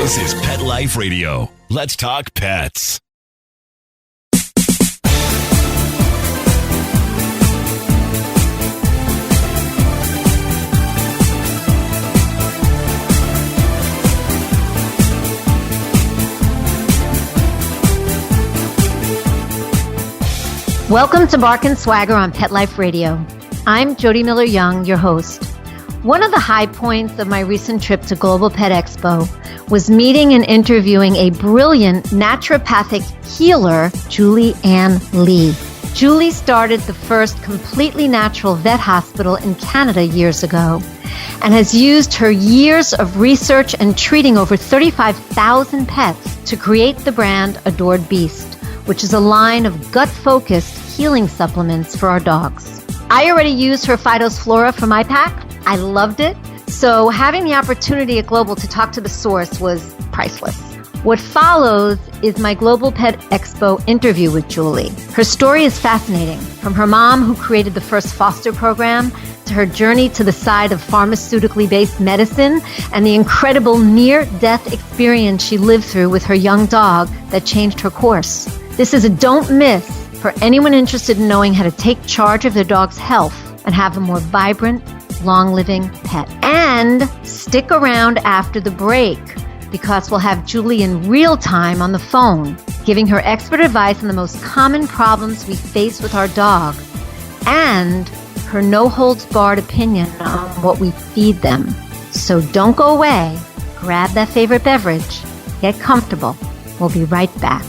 This is Pet Life Radio. Let's talk pets. Welcome to Bark and Swagger on Pet Life Radio. I'm Jody Miller-Young, your host. One of the high points of my recent trip to Global Pet Expo was meeting and interviewing a brilliant naturopathic healer, Julie Ann Lee. Julie started the first completely natural vet hospital in Canada years ago and has used her years of research and treating over 35,000 pets to create the brand Adored Beast, which is a line of gut-focused healing supplements for our dogs. I already used her Phytos Flora for my pack. I loved it. So having the opportunity at Global to talk to the source was priceless. What follows is my Global Pet Expo interview with Julie. Her story is fascinating, from her mom who created the first foster program to her journey to the side of pharmaceutically based medicine and the incredible near-death experience she lived through with her young dog that changed her course. This is a don't miss for anyone interested in knowing how to take charge of their dog's health and have a more vibrant, long-living pet. And stick around after the break because we'll have Julie in real time on the phone, giving her expert advice on the most common problems we face with our dog and her no-holds-barred opinion on what we feed them. So don't go away. Grab that favorite beverage. Get comfortable. We'll be right back.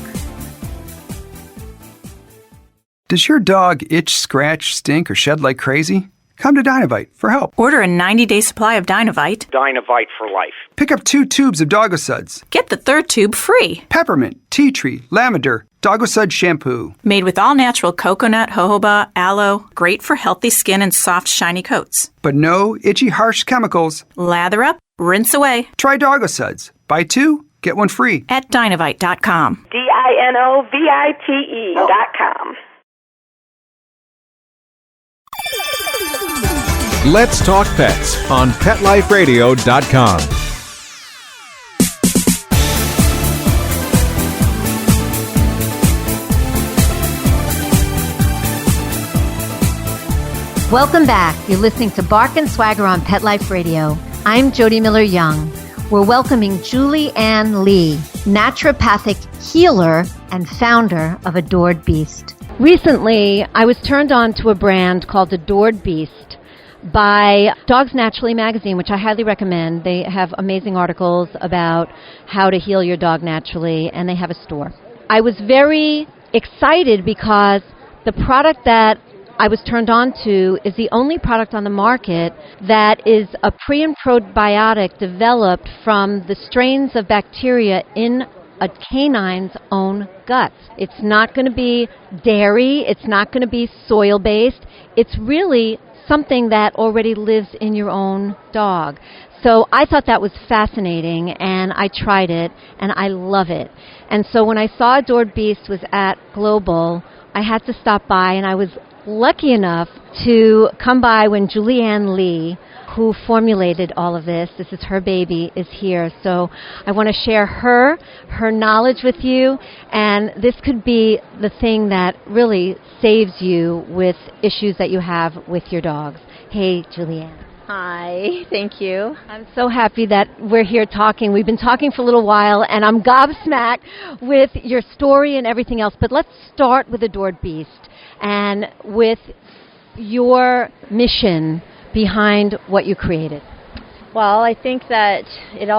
Does your dog itch, scratch, stink, or shed like crazy? Come to Dynovite for help. Order a 90-day supply of Dynovite. Dynovite for life. Pick up 2 tubes of Doggo Suds. Get the 3rd tube free. Peppermint, tea tree, lavender, Doggo Sud shampoo. Made with all-natural coconut, jojoba, aloe. Great for healthy skin and soft, shiny coats. But no itchy, harsh chemicals. Lather up, rinse away. Try Doggo Suds. Buy 2, get 1 free. At Dynovite.com. DINOVITE.com. Let's Talk Pets on PetLifeRadio.com. Welcome back. You're listening to Bark and Swagger on Pet Life Radio. I'm Jody Miller-Young. We're welcoming Julie Ann Lee, naturopathic healer and founder of Adored Beast. Recently, I was turned on to a brand called Adored Beast by Dogs Naturally magazine, which I highly recommend. They have amazing articles about how to heal your dog naturally, and they have a store. I was very excited because the product that I was turned on to is the only product on the market that is a pre- and probiotic developed from the strains of bacteria in a canine's own guts. It's not going to be dairy. It's not going to be soil-based. It's really something that already lives in your own dog. So I thought that was fascinating, and I tried it, and I love it. And so when I saw Adored Beast was at Global, I had to stop by, and I was lucky enough to come by when Julie Ann Lee, who formulated all of this is her baby, is here. So I want to share her knowledge with you, and this could be the thing that really saves you with issues that you have with your dogs. Hey, Julie Ann. Hi, thank you. I'm so happy that we're here talking. We've been talking for a little while, and I'm gobsmacked with your story and everything else. But let's start with Adored Beast and with your mission behind what you created. Well, I think that it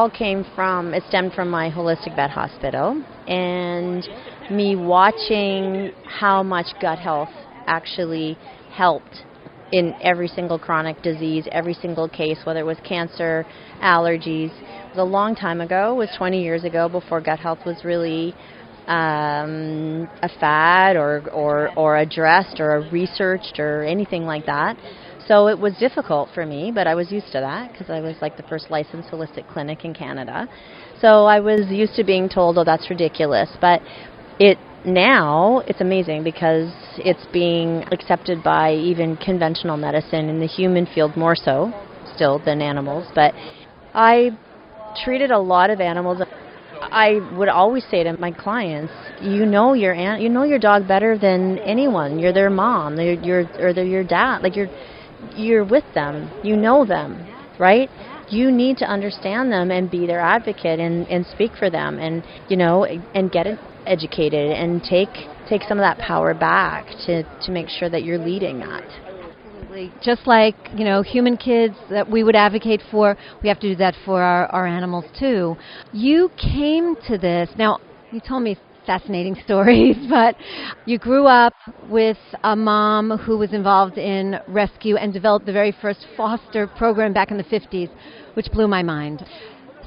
stemmed from my holistic vet hospital and me watching how much gut health actually helped in every single chronic disease, every single case, whether it was cancer, allergies. It was a long time ago. It was 20 years ago before gut health was really a fad or addressed or researched or anything like that. So it was difficult for me, but I was used to that because I was like the first licensed holistic clinic in Canada. So I was used to being told, oh, that's ridiculous. But now it's amazing because it's being accepted by even conventional medicine in the human field more so still than animals. But I treated a lot of animals I would always say to my clients, you know your dog better than anyone. You're their mom, they're your dad. Like you're with them. You know them, right? You need to understand them and be their advocate and speak for them, and and get educated and take some of that power back to make sure that you're leading that. Just like, human kids that we would advocate for, we have to do that for our animals too. You came to this, now you told me fascinating stories, but you grew up with a mom who was involved in rescue and developed the very first foster program back in the 50s, which blew my mind.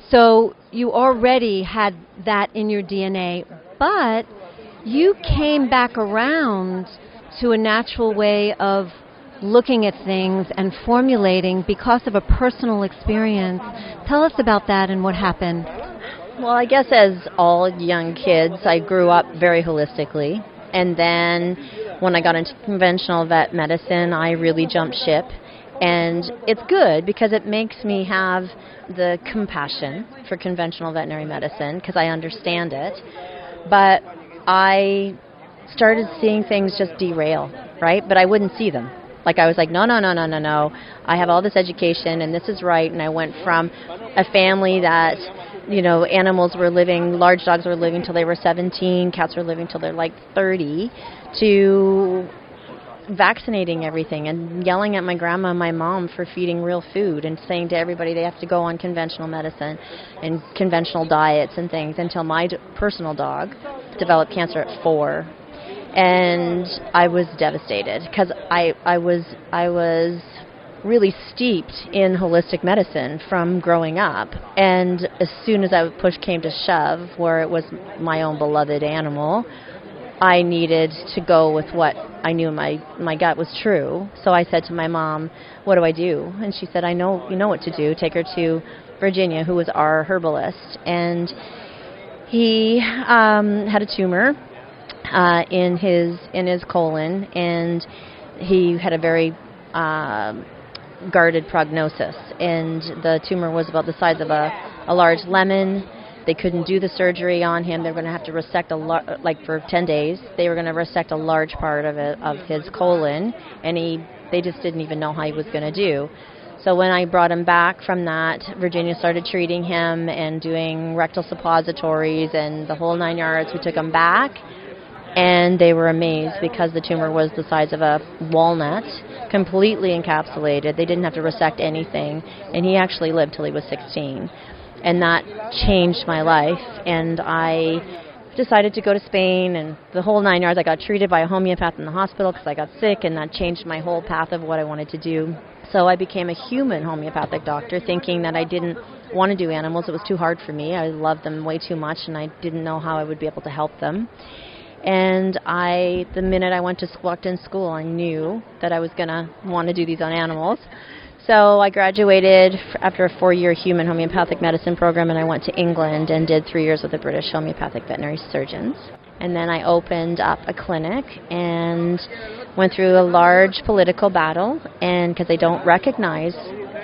So you already had that in your DNA, but you came back around to a natural way of looking at things and formulating because of a personal experience. Tell us about that and what happened. Well, I guess as all young kids, I grew up very holistically. And then when I got into conventional vet medicine, I really jumped ship. And it's good because it makes me have the compassion for conventional veterinary medicine because I understand it. But I started seeing things just derail, right? But I wouldn't see them. Like I was like, no. I have all this education and this is right. And I went from a family that, animals were living, large dogs were living till they were 17, cats were living till they're like 30, to vaccinating everything and yelling at my grandma and my mom for feeding real food and saying to everybody they have to go on conventional medicine and conventional diets and things until my personal dog developed cancer at 4. And I was devastated because I was really steeped in holistic medicine from growing up. And as soon as push came to shove, where it was my own beloved animal, I needed to go with what I knew my gut was true. So I said to my mom, what do I do? And she said, you know what to do. Take her to Virginia, who was our herbalist. And he had a tumor in his colon, and he had a very guarded prognosis, and the tumor was about the size of a large lemon. They couldn't do the surgery on him. They were going to have to resect for 10 days. They were going to resect a large part of his colon, and they just didn't even know how he was going to do. So when I brought him back from that, Virginia started treating him and doing rectal suppositories and the whole 9 yards. We took him back, and they were amazed because the tumor was the size of a walnut, completely encapsulated. They didn't have to resect anything, and he actually lived till he was 16. And that changed my life, and I decided to go to Spain, and the whole 9 yards. I got treated by a homeopath in the hospital because I got sick, and that changed my whole path of what I wanted to do. So I became a human homeopathic doctor, thinking that I didn't want to do animals. It was too hard for me. I loved them way too much, and I didn't know how I would be able to help them. And the minute I walked in school, I knew that I was going to want to do these on animals. So I graduated after a 4-year human homeopathic medicine program, and I went to England and did 3 years with the British homeopathic veterinary surgeons. And then I opened up a clinic and went through a large political battle, and because they don't recognize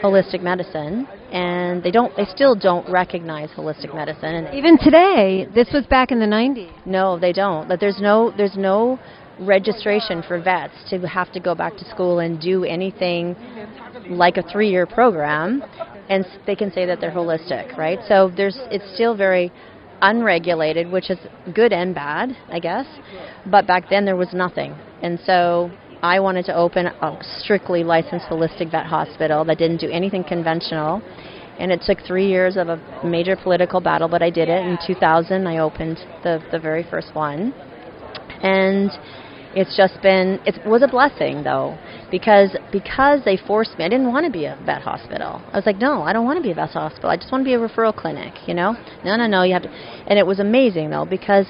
holistic medicine, and they still don't recognize holistic medicine. And even today, this was back in the 90s. No, they don't. But there's no registration for vets to have to go back to school and do anything like a 3-year program, and they can say that they're holistic, right? So it's still very unregulated, which is good and bad, I guess. But back then there was nothing, and so I wanted to open a strictly licensed holistic vet hospital that didn't do anything conventional, and it took 3 years of a major political battle, but I did it. In 2000, I opened the very first one, and it was a blessing, though, because they forced me. I didn't want to be a vet hospital. I was like, no, I don't want to be a vet hospital. I just want to be a referral clinic, No, you have to. And it was amazing, though, because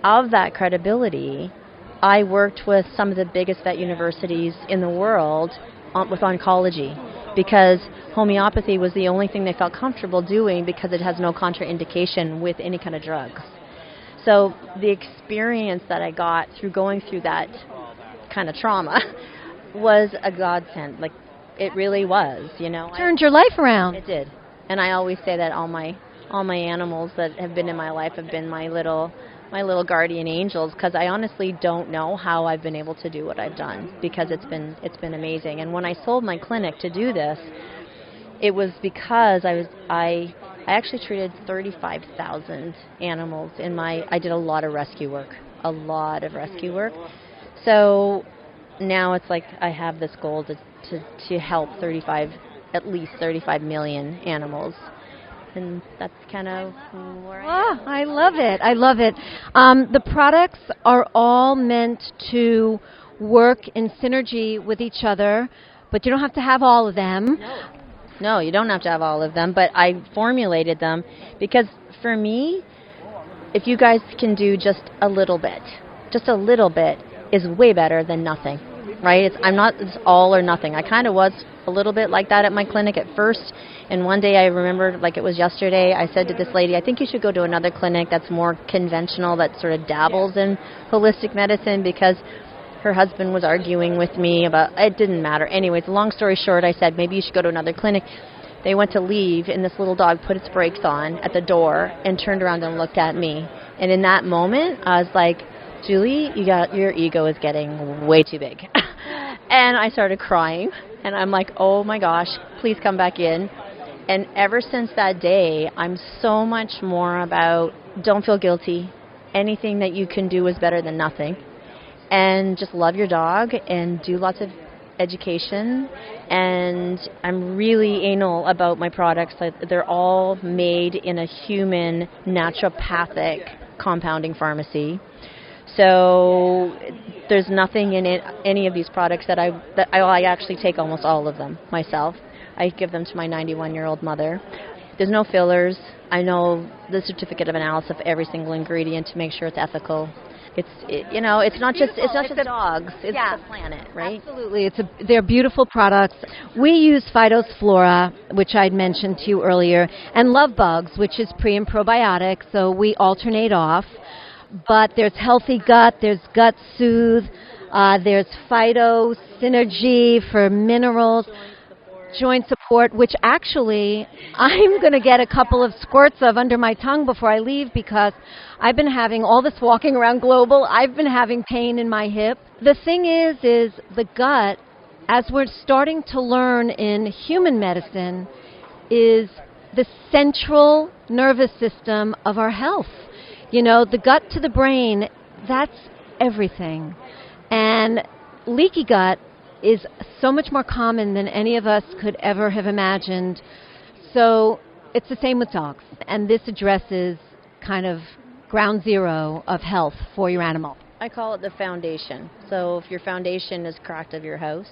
of that credibility, I worked with some of the biggest vet universities in the world with oncology, because homeopathy was the only thing they felt comfortable doing because it has no contraindication with any kind of drugs. So the experience that I got through going through that kind of trauma was a godsend. Like, it really was, Turned your life around. It did. And I always say that all my all my animals that have been in my life have been my little guardian angels, because I honestly don't know how I've been able to do what I've done, because it's been amazing. And when I sold my clinic to do this, it was because I actually treated 35,000 animals I did a lot of rescue work. So now it's like I have this goal to help at least 35 million animals. And that's kind of where I am. I love it. I love it. The products are all meant to work in synergy with each other, but you don't have to have all of them. No, you don't have to have all of them, but I formulated them because for me, if you guys can do just a little bit is way better than nothing, right? I'm not it's all or nothing. I kind of was a little bit like that at my clinic at first, and one day I remember, like it was yesterday, I said to this lady, I think you should go to another clinic that's more conventional, that sort of dabbles in holistic medicine, because her husband was arguing with me about, it didn't matter. Anyways, long story short, I said, maybe you should go to another clinic. They went to leave, and this little dog put its brakes on at the door and turned around and looked at me. And in that moment, I was like, Julie, your ego is getting way too big. And I started crying, and I'm like, oh my gosh, please come back in. And ever since that day, I'm so much more about don't feel guilty. Anything that you can do is better than nothing. And just love your dog and do lots of education. And I'm really anal about my products. They're all made in a human naturopathic compounding pharmacy. So there's nothing in any of these products that I actually take almost all of them myself. I give them to my 91-year-old mother. There's no fillers. I know the certificate of analysis of every single ingredient to make sure it's ethical. It's not just dogs. It's the planet, right? Absolutely. They're beautiful products. We use Phytos Flora, which I'd mentioned to you earlier, and Love Bugs, which is pre and probiotic, so we alternate off. But there's Healthy Gut, there's Gut Soothe, there's Phyto Synergy for minerals, joint support, which actually I'm going to get a couple of squirts of under my tongue before I leave, because I've been having all this walking around global. I've been having pain in my hip. The thing is the gut, as we're starting to learn in human medicine, is the central nervous system of our health. The gut to the brain, that's everything. And leaky gut is so much more common than any of us could ever have imagined. So it's the same with dogs. And this addresses kind of ground zero of health for your animal. I call it the foundation. So if your foundation is cracked of your house,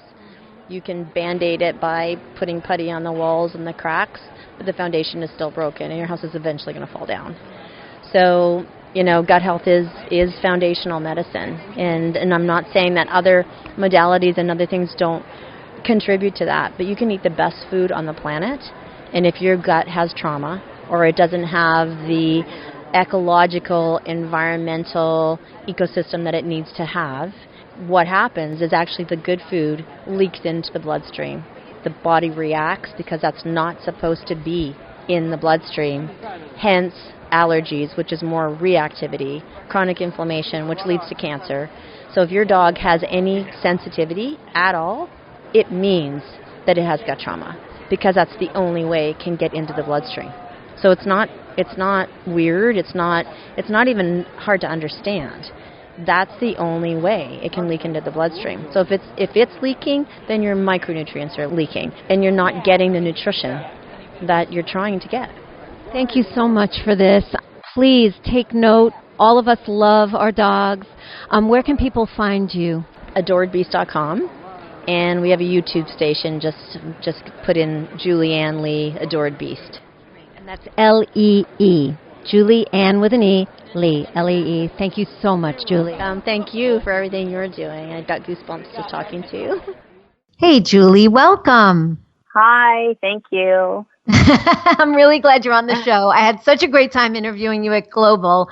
you can Band-Aid it by putting putty on the walls and the cracks, but the foundation is still broken and your house is eventually going to fall down. So, gut health is foundational medicine. And I'm not saying that other modalities and other things don't contribute to that, but you can eat the best food on the planet, and if your gut has trauma or it doesn't have the ecological, environmental ecosystem that it needs to have, what happens is actually the good food leaks into the bloodstream. The body reacts because that's not supposed to be in the bloodstream. Hence, allergies, which is more reactivity, chronic inflammation, which leads to cancer. So if your dog has any sensitivity at all, it means that it has gut trauma, because that's the only way it can get into the bloodstream. So it's not weird, it's not even hard to understand. That's the only way it can leak into the bloodstream. So if it's leaking, then your micronutrients are leaking and you're not getting the nutrition that you're trying to get. Thank you so much for this. Please take note. All of us love our dogs. Where can people find you? AdoredBeast.com. And we have a YouTube station. Just put in Julie Ann Lee, Adored Beast. And that's L-E-E. Julie Ann with an E, Lee, L-E-E. Thank you so much, Julie. Thank you for everything you're doing. I got goosebumps just talking to you. Hey, Julie, welcome. Hi, thank you. I'm really glad you're on the show. I had such a great time interviewing you at Global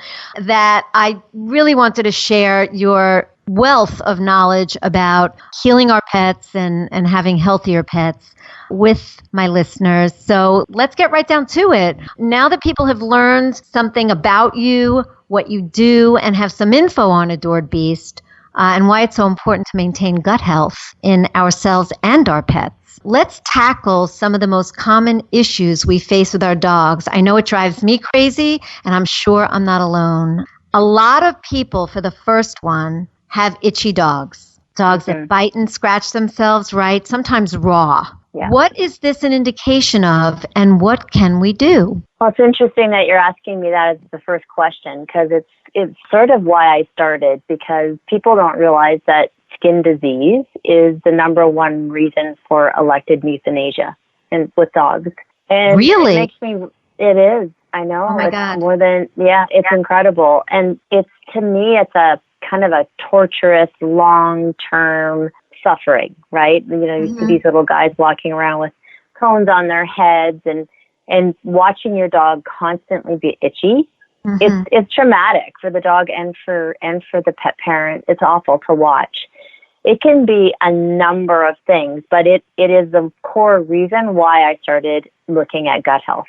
that I really wanted to share your wealth of knowledge about healing our pets and having healthier pets with my listeners. So let's get right down to it. Now that people have learned something about you, what you do, and have some info on Adored Beast, and why it's so important to maintain gut health in ourselves and our pets, let's tackle some of the most common issues we face with our dogs. I know it drives me crazy, and I'm sure I'm not alone. A lot of people, for the first one, have itchy dogs. Dogs that bite and scratch themselves, right? Sometimes raw. Yeah. What is this an indication of, and what can we do? Well, it's interesting that you're asking me that as the first question, because it's sort of why I started, because people don't realize that skin disease is the number one reason for elected euthanasia with dogs. And Really? It is. I know. Oh my it's God. It's incredible. And to me, it's a kind of a torturous, long-term suffering, right? You see these little guys walking around with cones on their heads and watching your dog constantly be itchy. It's traumatic for the dog and for the pet parent. It's awful to watch. It can be a number of things, but it is the core reason why I started looking at gut health.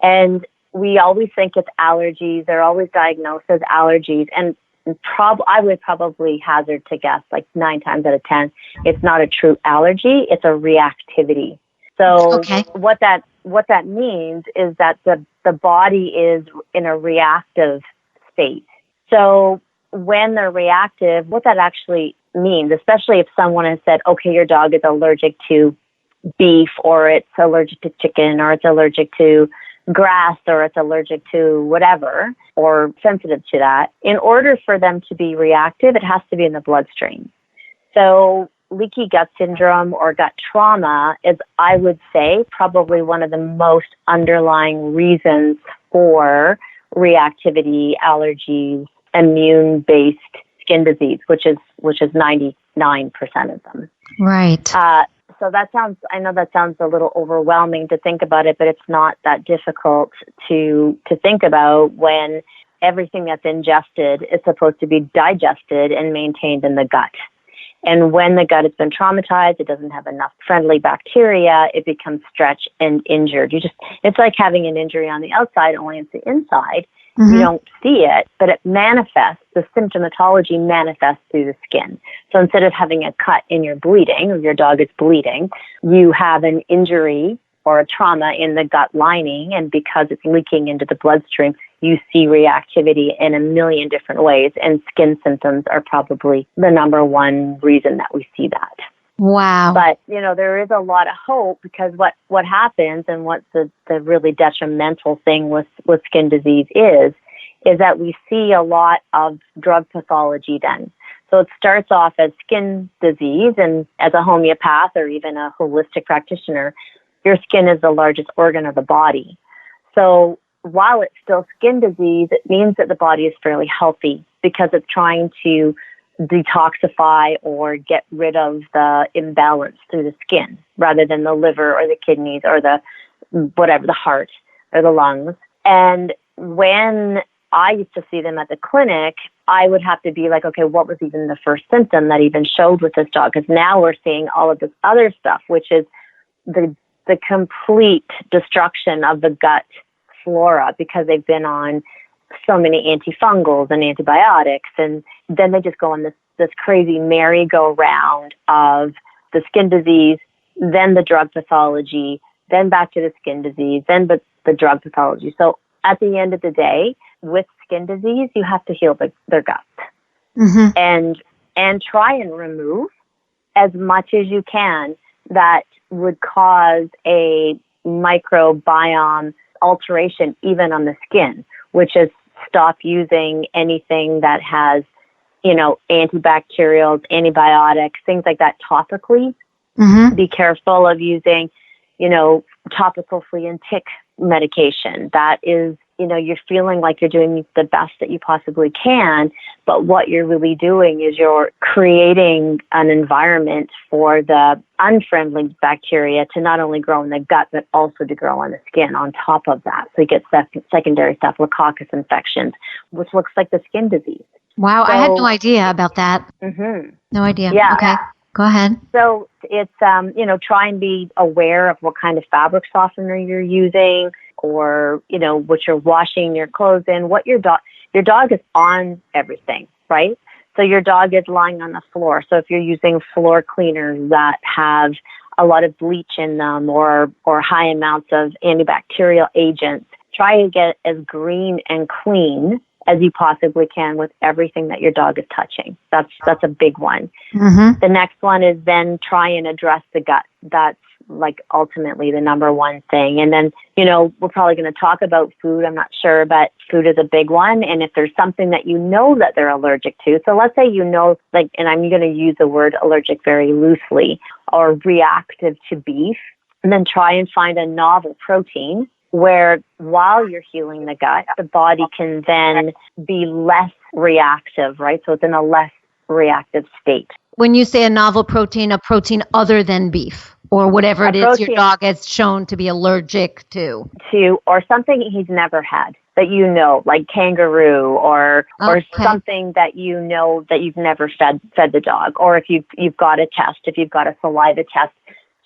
And we always think it's allergies. They're always diagnosed as allergies. And I would probably hazard to guess, like 9 times out of 10, it's not a true allergy. It's a reactivity. So what that means is that the body is in a reactive state. So when they're reactive, what that actually means, especially if someone has said, okay, your dog is allergic to beef, or it's allergic to chicken, or it's allergic to grass, or it's allergic to whatever, or sensitive to that, in order for them to be reactive, it has to be in the bloodstream. So leaky gut syndrome or gut trauma is, I would say, probably one of the most underlying reasons for reactivity, allergies, immune-based skin disease, which is 99% of them. Right. So I know that sounds a little overwhelming to think about it, but it's not that difficult to think about when everything that's ingested is supposed to be digested and maintained in the gut. And when the gut has been traumatized, it doesn't have enough friendly bacteria, it becomes stretched and injured. It's like having an injury on the outside, only it's the inside. You don't see it, but it manifests. The symptomatology manifests through the skin. So instead of having a cut and you're bleeding, or your dog is bleeding, you have an injury or a trauma in the gut lining, and because it's leaking into the bloodstream, you see reactivity in a million different ways, and skin symptoms are probably the number one reason that we see that. Wow. But, there is a lot of hope, because what happens, and what the really detrimental thing with skin disease is that we see a lot of drug pathology then. So it starts off as skin disease, and as a homeopath or even a holistic practitioner, your skin is the largest organ of the body. So while it's still skin disease, it means that the body is fairly healthy, because it's trying to detoxify or get rid of the imbalance through the skin, rather than the liver or the kidneys or the heart or the lungs. And when I used to see them at the clinic, I would have to be like, okay, what was even the first symptom that even showed with this dog? Because now we're seeing all of this other stuff, which is the complete destruction of the gut flora, because they've been on so many antifungals and antibiotics, and then they just go on this crazy merry-go-round of the skin disease, then the drug pathology, then back to the skin disease, then the drug pathology. So at the end of the day, with skin disease, you have to heal their gut and try and remove as much as you can that would cause a microbiome alteration even on the skin, which is stop using anything that has, antibacterials, antibiotics, things like that topically. Be careful of using, topical flea and tick medication. That is, you're feeling like you're doing the best that you possibly can, but what you're really doing is you're creating an environment for the unfriendly bacteria to not only grow in the gut, but also to grow on the skin on top of that. So you get secondary staphylococcus infections, which looks like the skin disease. Wow, So, I had no idea about that. No idea. Yeah. Okay, go ahead. So it's, try and be aware of what kind of fabric softener you're using, or, what you're washing your clothes in, what your dog is on everything, right? So your dog is lying on the floor. So if you're using floor cleaners that have a lot of bleach in them, or high amounts of antibacterial agents, try to get as green and clean as you possibly can with everything that your dog is touching. That's a big one. The next one is then try and address the gut. That's like ultimately the number one thing. And then, we're probably going to talk about food. I'm not sure, but food is a big one. And if there's something that that they're allergic to, so let's say, and I'm going to use the word allergic very loosely, or reactive to beef, and then try and find a novel protein where while you're healing the gut, the body can then be less reactive, right? So it's in a less reactive state. When you say a novel protein, a protein other than beef, or whatever it is your dog has shown to be allergic to. Or something he's never had that like kangaroo, or something that that you've never fed the dog. Or if you've got a test, if you've got a saliva test,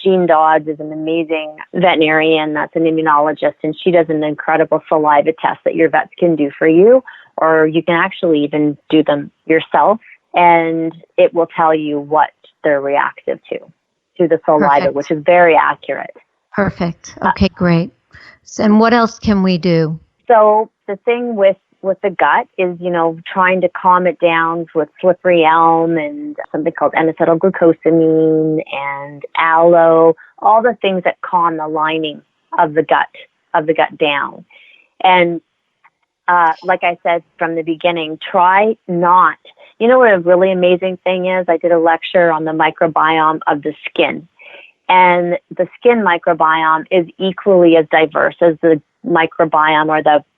Jean Dodds is an amazing veterinarian that's an immunologist, and she does an incredible saliva test that your vets can do for you, or you can actually even do them yourself, and it will tell you what they're reactive to the saliva. Perfect. Which is very accurate. Perfect. Okay, great. So, and what else can we do? So the thing with the gut is, trying to calm it down with slippery elm and something called N-acetylglucosamine and aloe, all the things that calm the lining of the gut down. And like I said from the beginning, try not. What a really amazing thing is? I did a lecture on the microbiome of the skin. And the skin microbiome is equally as diverse as the microbiome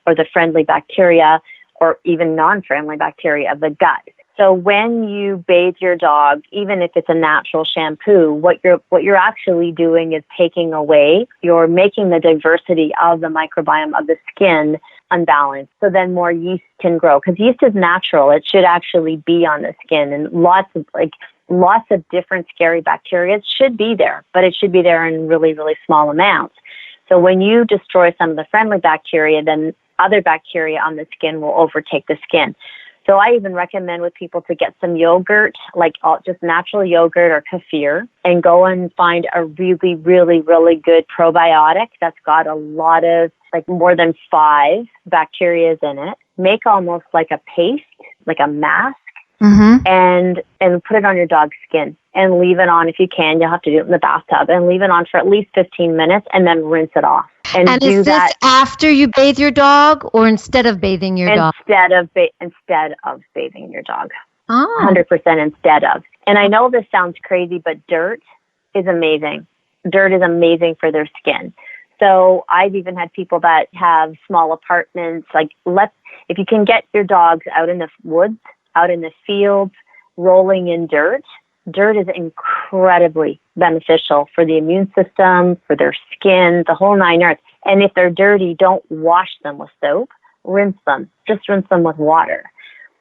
or the friendly bacteria, or even non-friendly bacteria of the gut. So when you bathe your dog, even if it's a natural shampoo, what you're actually doing is you're making the diversity of the microbiome of the skin unbalanced. So then more yeast can grow, because yeast is natural. It should actually be on the skin, and lots of different scary bacteria should be there, but it should be there in really, really small amounts. So when you destroy some of the friendly bacteria, then other bacteria on the skin will overtake the skin. So I even recommend with people to get some yogurt, like just natural yogurt or kefir, and go and find a really, really, really good probiotic that's got a lot of, like more than 5 bacteria in it. Make almost like a paste, like a mask, and put it on your dog's skin and leave it on. If you can, you'll have to do it in the bathtub, and leave it on for at least 15 minutes and then rinse it off. And is this after you bathe your dog, or instead of bathing your dog? Instead of bathing your dog. Oh. 100% instead of. And I know this sounds crazy, but dirt is amazing. Dirt is amazing for their skin. So I've even had people that have small apartments, if you can get your dogs out in the woods, out in the fields, rolling in dirt. Dirt is incredibly beneficial for the immune system, for their skin, the whole 9 yards. And if they're dirty, don't wash them with soap. Rinse them. Just rinse them with water.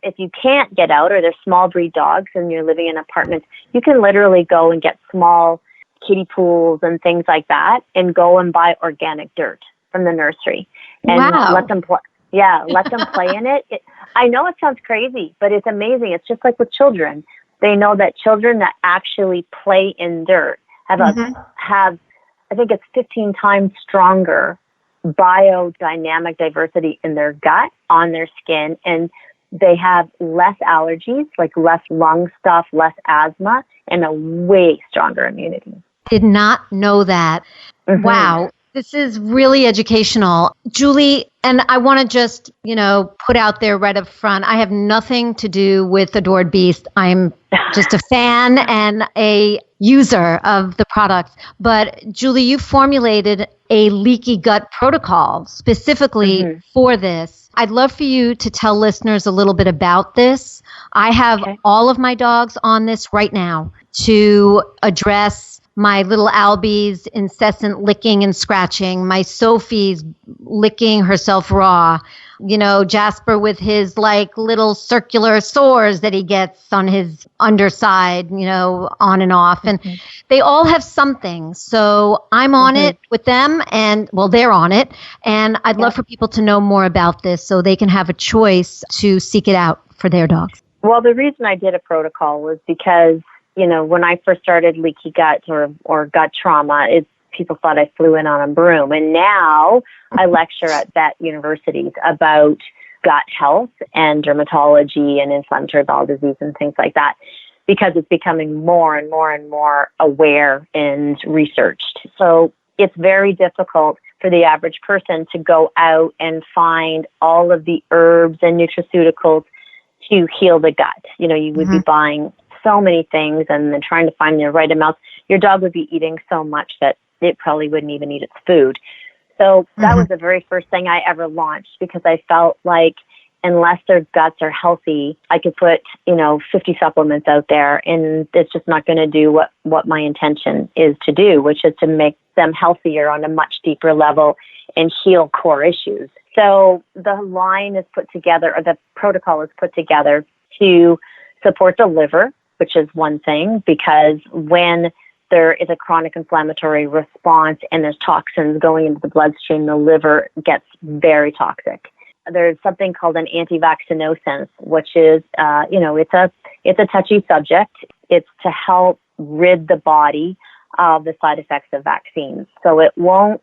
If you can't get out, or they're small breed dogs and you're living in apartments, you can literally go and get small kiddie pools and things like that, and go and buy organic dirt from the nursery and let them play. Yeah, let them play in it. I know it sounds crazy, but it's amazing. It's just like with children. They know that children that actually play in dirt have I think it's 15 times stronger biodynamic diversity in their gut, on their skin, and they have less allergies, like less lung stuff, less asthma, and a way stronger immunity. Did not know that. Wow. This is really educational. Julie, and I want to just, put out there right up front, I have nothing to do with Adored Beast. I'm just a fan and a user of the products. But Julie, you formulated a leaky gut protocol specifically for this. I'd love for you to tell listeners a little bit about this. I have all of my dogs on this right now to address my little Albie's incessant licking and scratching, my Sophie's licking herself raw. Jasper with his like little circular sores that he gets on his underside, on and off. And they all have something. So I'm on it with them and, well, they're on it. And I'd love for people to know more about this so they can have a choice to seek it out for their dogs. Well, the reason I did a protocol was because, when I first started leaky gut or gut trauma, people thought I flew in on a broom. And now I lecture at vet universities about gut health and dermatology and inflammatory bowel disease and things like that, because it's becoming more and more and more aware and researched. So it's very difficult for the average person to go out and find all of the herbs and nutraceuticals to heal the gut. You would be buying so many things and then trying to find the right amount. Your dog would be eating so much that it probably wouldn't even eat its food. So that was the very first thing I ever launched, because I felt like unless their guts are healthy, I could put, 50 supplements out there and it's just not going to do what my intention is to do, which is to make them healthier on a much deeper level and heal core issues. So the line is put together, or the protocol is put together to support the liver, which is one thing, because when there is a chronic inflammatory response and there's toxins going into the bloodstream, the liver gets very toxic. There's something called an anti-vaccinosens, which is, it's a touchy subject. It's to help rid the body of the side effects of vaccines. So it won't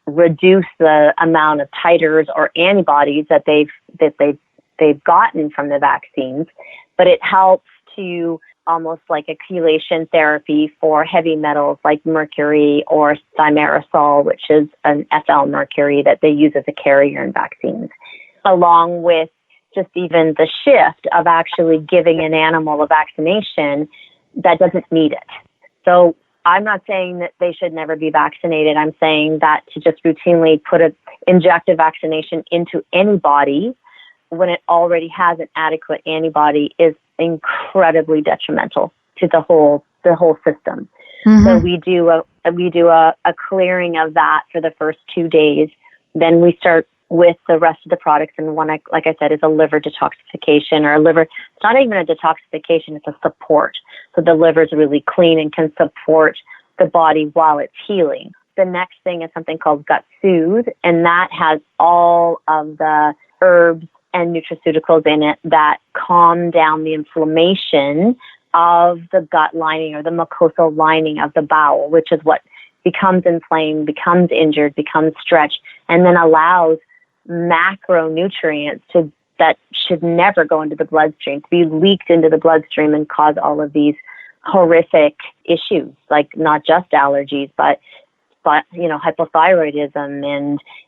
reduce the amount of titers or antibodies that they've gotten from the vaccines, but it helps to almost like a chelation therapy for heavy metals like mercury or thimerosal, which is an ethyl mercury that they use as a carrier in vaccines, along with just even the shift of actually giving an animal a vaccination that doesn't need it. So I'm not saying that they should never be vaccinated. I'm saying that to just routinely inject a vaccination into any body when it already has an adequate antibody is incredibly detrimental to the whole system. So we do a clearing of that for the first 2 days. Then we start with the rest of the products, and one, like I said, is a liver detoxification or a liver. It's not even a detoxification; it's a support. So the liver is really clean and can support the body while it's healing. The next thing is something called Gut Soothe, and that has all of the herbs and nutraceuticals in it that calm down the inflammation of the gut lining or the mucosal lining of the bowel, which is what becomes inflamed, becomes injured, becomes stretched, and then allows macronutrients that should never go into the bloodstream to be leaked into the bloodstream and cause all of these horrific issues, like not just allergies, but hypothyroidism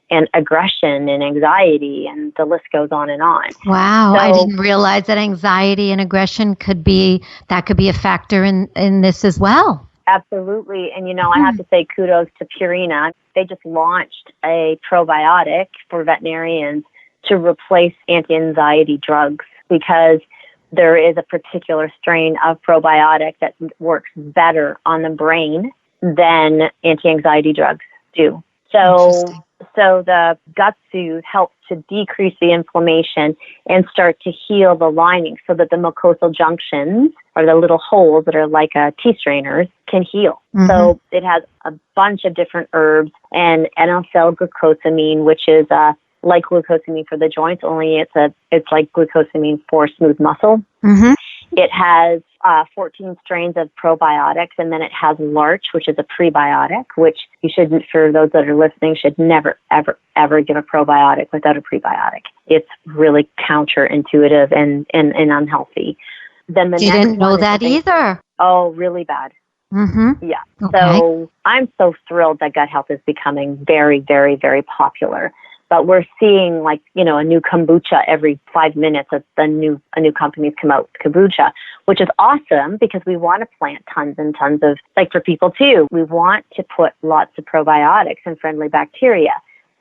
and aggression and anxiety, and the list goes on and on. Wow, I didn't realize that anxiety and aggression could be a factor in this as well. Absolutely. And, I have to say kudos to Purina. They just launched a probiotic for veterinarians to replace anti-anxiety drugs, because there is a particular strain of probiotic that works better on the brain than anti-anxiety drugs do. So the Gut Soothe helps to decrease the inflammation and start to heal the lining so that the mucosal junctions, or the little holes that are like tea strainers, can heal. So it has a bunch of different herbs and N-acetyl-glucosamine, which is like glucosamine for the joints, only it's like glucosamine for smooth muscle. It has 14 strains of probiotics, and then it has larch, which is a prebiotic, which you shouldn't, for those that are listening, should never, ever, ever give a probiotic without a prebiotic. It's really counterintuitive and unhealthy. Then you didn't know that either. Oh, really bad. Yeah. Okay. So I'm so thrilled that gut health is becoming very, very, very popular. But we're seeing a new kombucha every 5 minutes. A new company's come out with kombucha, which is awesome, because we want to plant tons and tons of, for people too, we want to put lots of probiotics and friendly bacteria.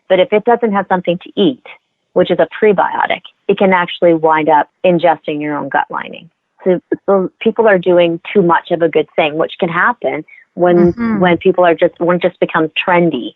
But if it doesn't have something to eat, which is a prebiotic, it can actually wind up ingesting your own gut lining. So people are doing too much of a good thing, which can happen when people when it just becomes trendy.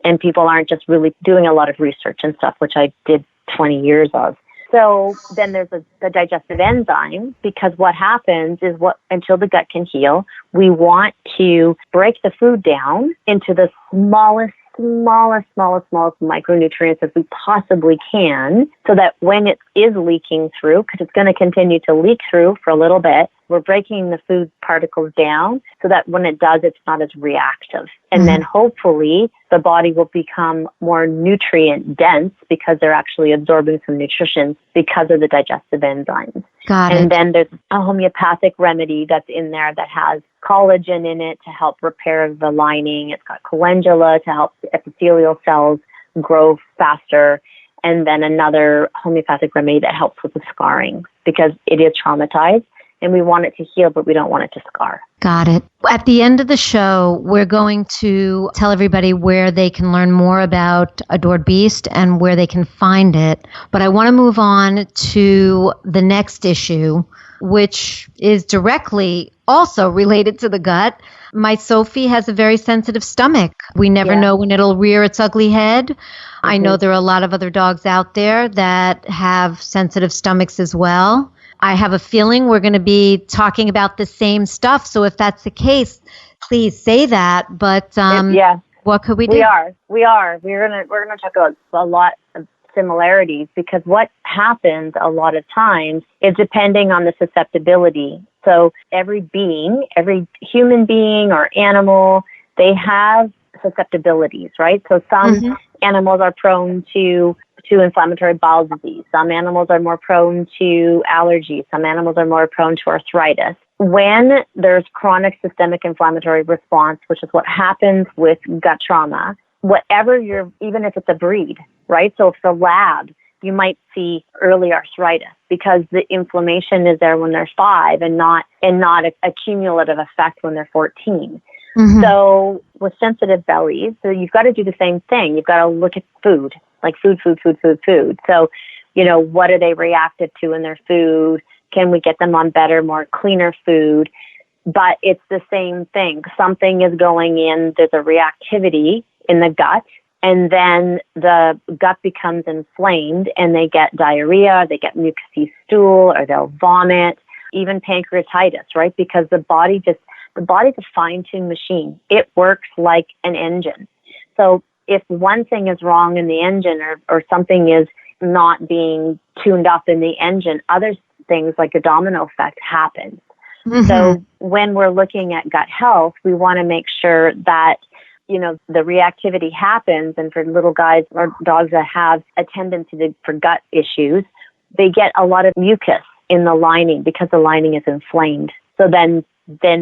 and people aren't just really doing a lot of research and stuff, which I did 20 years of. So then there's the digestive enzyme, because what happens is until the gut can heal, we want to break the food down into the smallest micronutrients as we possibly can, so that when it is leaking through, because it's going to continue to leak through for a little bit, we're breaking the food particles down so that when it does, it's not as reactive. And then hopefully the body will become more nutrient dense because they're actually absorbing some nutrition because of the digestive enzymes. Got it. And then there's a homeopathic remedy that's in there that has collagen in it to help repair the lining. It's got calendula to help the epithelial cells grow faster. And then another homeopathic remedy that helps with the scarring, because it is traumatized and we want it to heal, but we don't want it to scar. Got it. At the end of the show, we're going to tell everybody where they can learn more about Adored Beast and where they can find it. But I want to move on to the next issue, which is directly also related to the gut. My Sophie has a very sensitive stomach. We never know when it'll rear its ugly head. I know there are a lot of other dogs out there that have sensitive stomachs as well. I have a feeling we're going to be talking about the same stuff. So if that's the case, please say that. But what could we do? We are. We're gonna talk about a lot of similarities, because what happens a lot of times is depending on the susceptibility. So every human being or animal, they have susceptibilities, right? So some animals are prone to inflammatory bowel disease. Some animals are more prone to allergies. Some animals are more prone to arthritis. When there's chronic systemic inflammatory response, which is what happens with gut trauma, even if it's a breed, right? So if it's a lab, you might see early arthritis because the inflammation is there when they're 5 and not a cumulative effect when they're 14. So with sensitive bellies, so you've got to do the same thing. You've got to look at food, like food. So, what are they reactive to in their food? Can we get them on better, more cleaner food? But it's the same thing. Something is going in, there's a reactivity in the gut, and then the gut becomes inflamed and they get diarrhea, they get mucousy stool, or they'll vomit, even pancreatitis, right? Because the body's a fine-tuned machine. It works like an engine. So if one thing is wrong in the engine or something is not being tuned up in the engine, other things like a domino effect happens. So when we're looking at gut health, we want to make sure that, the reactivity happens. And for little guys or dogs that have a tendency for gut issues, they get a lot of mucus in the lining because the lining is inflamed. So then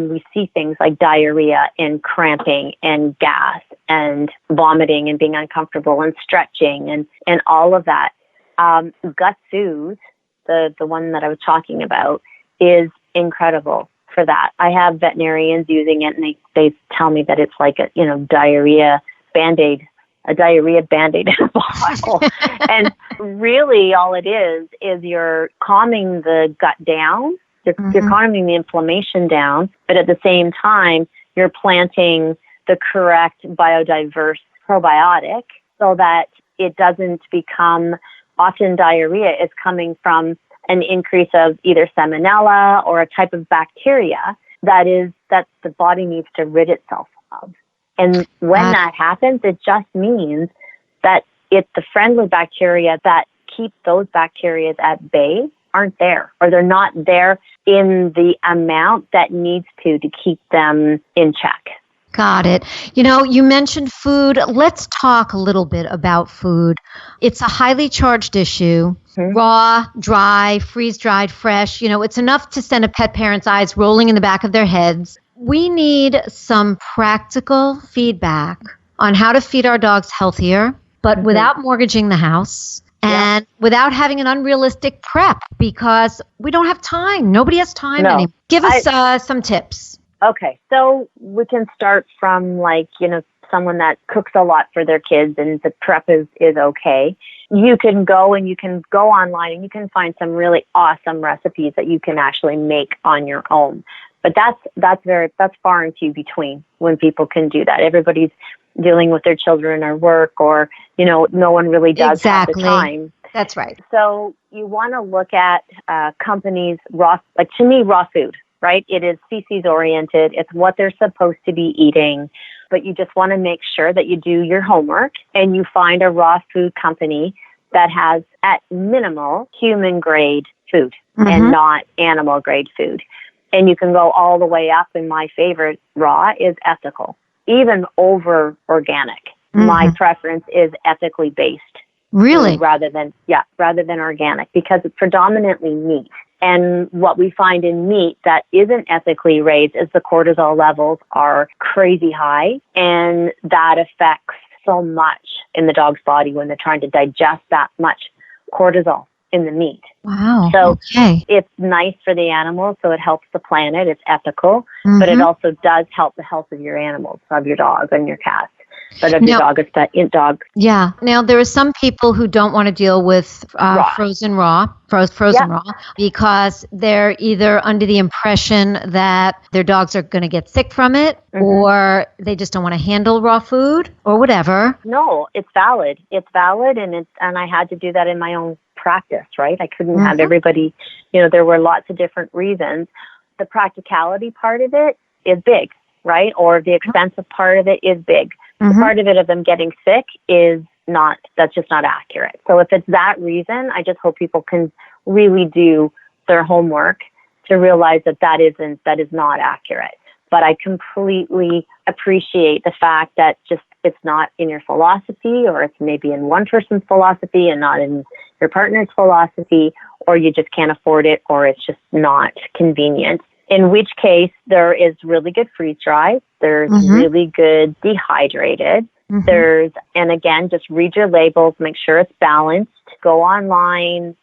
we see things like diarrhea and cramping and gas and vomiting and being uncomfortable and stretching and all of that. Gut Soothe, the one that I was talking about, is incredible for that. I have veterinarians using it, and they tell me that it's like a diarrhea Band-Aid in a bottle. And really all it is you're calming the gut down. You're calming the inflammation down, but at the same time, you're planting the correct biodiverse probiotic so that it doesn't become, often diarrhea is coming from an increase of either salmonella or a type of bacteria that the body needs to rid itself of. And when that happens, it just means that it's the friendly bacteria that keep those bacteria at bay aren't there, or they're not there in the amount that needs to keep them in check. Got it. You mentioned food. Let's talk a little bit about food. It's a highly charged issue. Raw, dry, freeze-dried, fresh. It's enough to send a pet parent's eyes rolling in the back of their heads. We need some practical feedback on how to feed our dogs healthier, but without mortgaging the house. And without having an unrealistic prep, because we don't have time. Nobody has time anymore. Give us some tips. Okay, so we can start from someone that cooks a lot for their kids and the prep is okay. You can go online and you can find some really awesome recipes that you can actually make on your own. But that's far and few between when people can do that. Everybody's dealing with their children or work, or, no one really does have the Exactly. time. That's right. So you want to look at companies' raw, like to me, raw food, right? It is species oriented. It's what they're supposed to be eating. But you just want to make sure that you do your homework and you find a raw food company that has, at minimal, human grade food and not animal grade food. And you can go all the way up. And my favorite raw is ethical, even over organic. My preference is ethically based. Really? Rather than organic, because it's predominantly meat. And what we find in meat that isn't ethically raised is the cortisol levels are crazy high, and that affects so much in the dog's body when they're trying to digest that much cortisol in the meat. Wow. So okay. It's nice for the animals, so it helps the planet. It's ethical, but it also does help the health of your animals, of your dog and your cat. But of your dog, it's that dog. Yeah. Now, there are some people who don't want to deal with frozen raw, because they're either under the impression that their dogs are going to get sick from it, or they just don't want to handle raw food, or whatever. No, it's valid. It's valid, and I had to do that in my own practice, right? I couldn't have everybody, there were lots of different reasons. The practicality part of it is big, right? Or the expensive part of it is big. The part of it of them getting sick that's just not accurate. So if it's that reason, I just hope people can really do their homework to realize that is not accurate. But I completely appreciate the fact that just it's not in your philosophy, or it's maybe in one person's philosophy and not in your partner's philosophy, or you just can't afford it, or it's just not convenient. In which case, there is really good freeze-dry. There's really good dehydrated. And again, just read your labels, make sure it's balanced. Go online,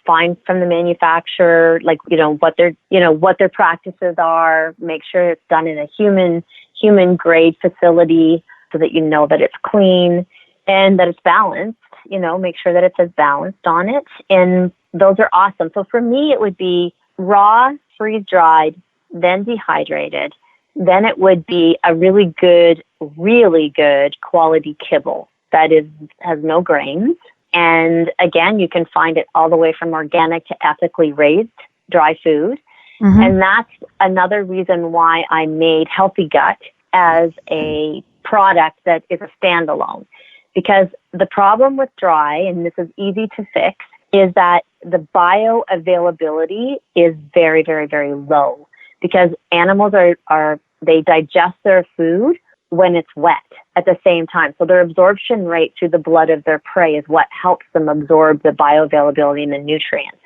find from the manufacturer, what their practices are. Make sure it's done in a human grade facility so that you know that it's clean and that it's balanced. Make sure that it says balanced on it. And those are awesome. So for me, it would be raw, freeze-dried, then dehydrated. Then it would be a really good quality kibble that has no grains. And again, you can find it all the way from organic to ethically raised dry food. And that's another reason why I made Healthy Gut as a product that is a standalone. Because the problem with dry, and this is easy to fix, is that the bioavailability is very, very, very low, because animals they digest their food when it's wet at the same time. So their absorption rate through the blood of their prey is what helps them absorb the bioavailability and the nutrients.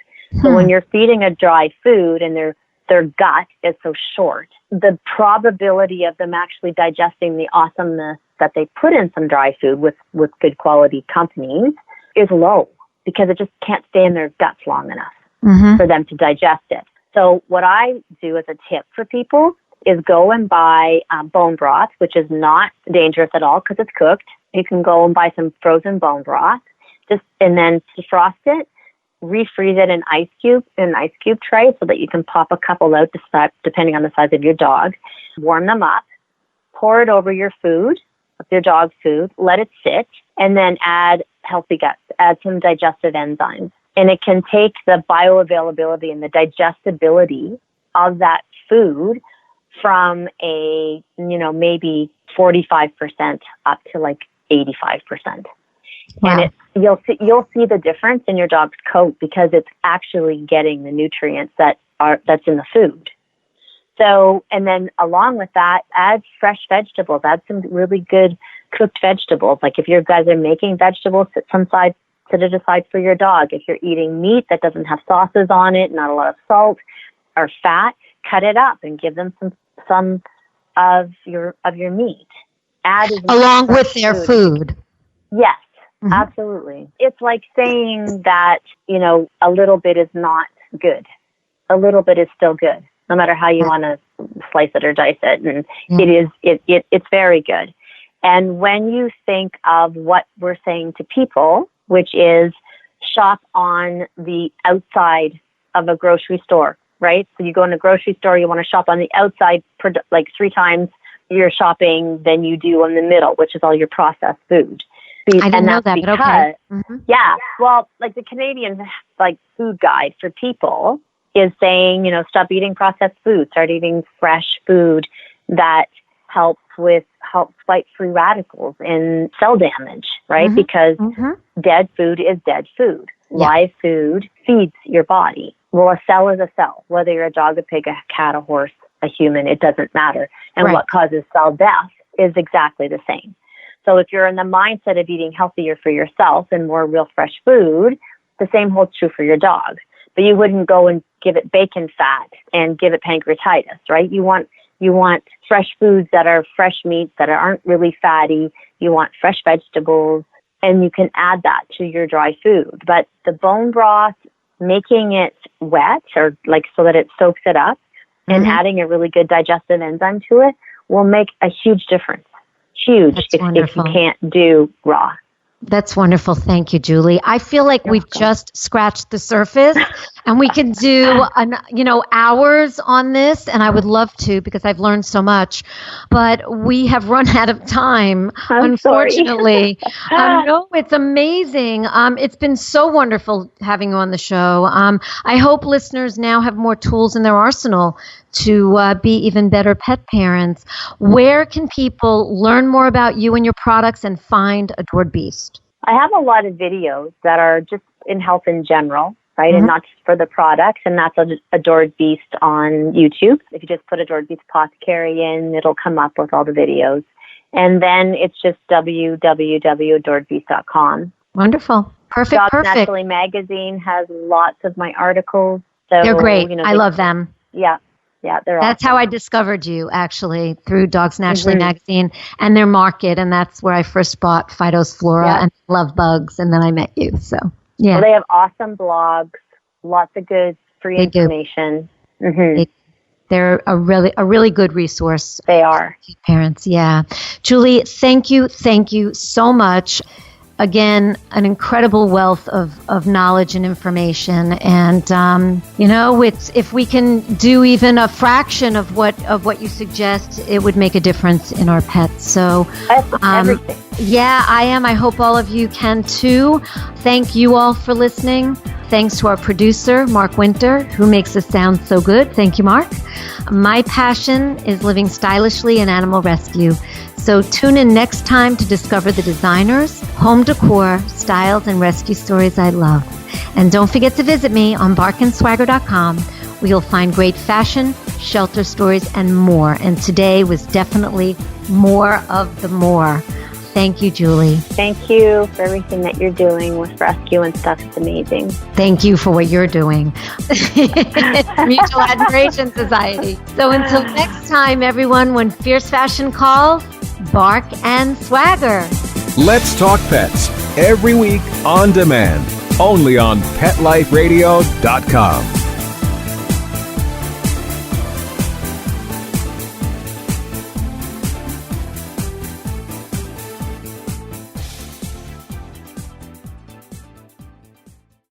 So when you're feeding a dry food and their gut is so short, the probability of them actually digesting the awesomeness that they put in some dry food with good quality companies is low, because it just can't stay in their guts long enough for them to digest it. So what I do as a tip for people is go and buy bone broth, which is not dangerous at all because it's cooked. You can go and buy some frozen bone broth, and then defrost it, refreeze it in an ice cube tray so that you can pop a couple out depending on the size of your dog. Warm them up, pour it over your food, your dog's food, let it sit, and then add Healthy Gut, add some digestive enzymes. And it can take the bioavailability and the digestibility of that food from maybe 45% up to like 85%. Wow. And you'll see the difference in your dog's coat, because it's actually getting the nutrients that's in the food. So, and then along with that, add fresh vegetables, add some really good cooked vegetables. Like if you guys are making vegetables, set it aside for your dog. If you're eating meat that doesn't have sauces on it, not a lot of salt or fat, cut it up and give them some of your meat. Add along with their food. Yes, absolutely. It's like saying that, a little bit is not good. A little bit is still good, no matter how you want to slice it or dice it. And it's very good. And when you think of what we're saying to people, which is shop on the outside of a grocery store, right? So you go in a grocery store, you want to shop on the outside like 3 times your shopping than you do in the middle, which is all your processed food. I didn't know that, but okay. Yeah, well, like the Canadian food guide for people is saying, stop eating processed food, start eating fresh food that helps fight free radicals and cell damage, right? Because dead food is dead food. Yeah. Live food feeds your body. Well, a cell is a cell, whether you're a dog, a pig, a cat, a horse, a human, it doesn't matter. And what causes cell death is exactly the same. So if you're in the mindset of eating healthier for yourself and more real fresh food, the same holds true for your dog. But you wouldn't go and give it bacon fat and give it pancreatitis, right? You want fresh foods that are fresh meats that aren't really fatty. You want fresh vegetables, and you can add that to your dry food. But the bone broth, making it wet or so that it soaks it up and adding a really good digestive enzyme to it will make a huge difference. Huge if you can't do raw. That's wonderful. Thank you, Julie. I feel like we've just scratched the surface and we can do, hours on this, and I would love to because I've learned so much, but we have run out of time, unfortunately. No, it's amazing. It's been so wonderful having you on the show. I hope listeners now have more tools in their arsenal to be even better pet parents. Where can people learn more about you and your products and find Adored Beast? I have a lot of videos that are just in health in general, right? And not just for the products. And that's Adored Beast on YouTube. If you just put Adored Beast Apothecary in, it'll come up with all the videos. And then it's just www.adoredbeast.com. Wonderful. Perfect. Dogs Naturally magazine has lots of my articles. So, they're great. I love them. Yeah. Yeah, that's awesome. how I discovered you, actually, through Dogs Naturally magazine and their market. And that's where I first bought Fido's Flora and Love Bugs. And then I met you. So, yeah. Well, they have awesome blogs, lots of good free information. They're a really good resource. They are. For parents, yeah. Julie, thank you so much. Again, an incredible wealth of knowledge and information, and it's if we can do even a fraction of what you suggest, it would make a difference in our pets. So, everything. Yeah, I am. I hope all of you can too. Thank you all for listening. Thanks to our producer, Mark Winter, who makes us sound so good. Thank you, Mark. My passion is living stylishly in animal rescue. So tune in next time to discover the designers, home decor, styles, and rescue stories I love. And don't forget to visit me on barkandswagger.com, where you'll find great fashion, shelter stories, and more. And today was definitely more of the more. Thank you, Julie. Thank you for everything that you're doing with rescue and stuff. It's amazing. Thank you for what you're doing. It's Mutual Admiration Society. So until next time, everyone, when fierce fashion calls, bark and swagger. Let's Talk Pets, every week on demand, only on PetLifeRadio.com.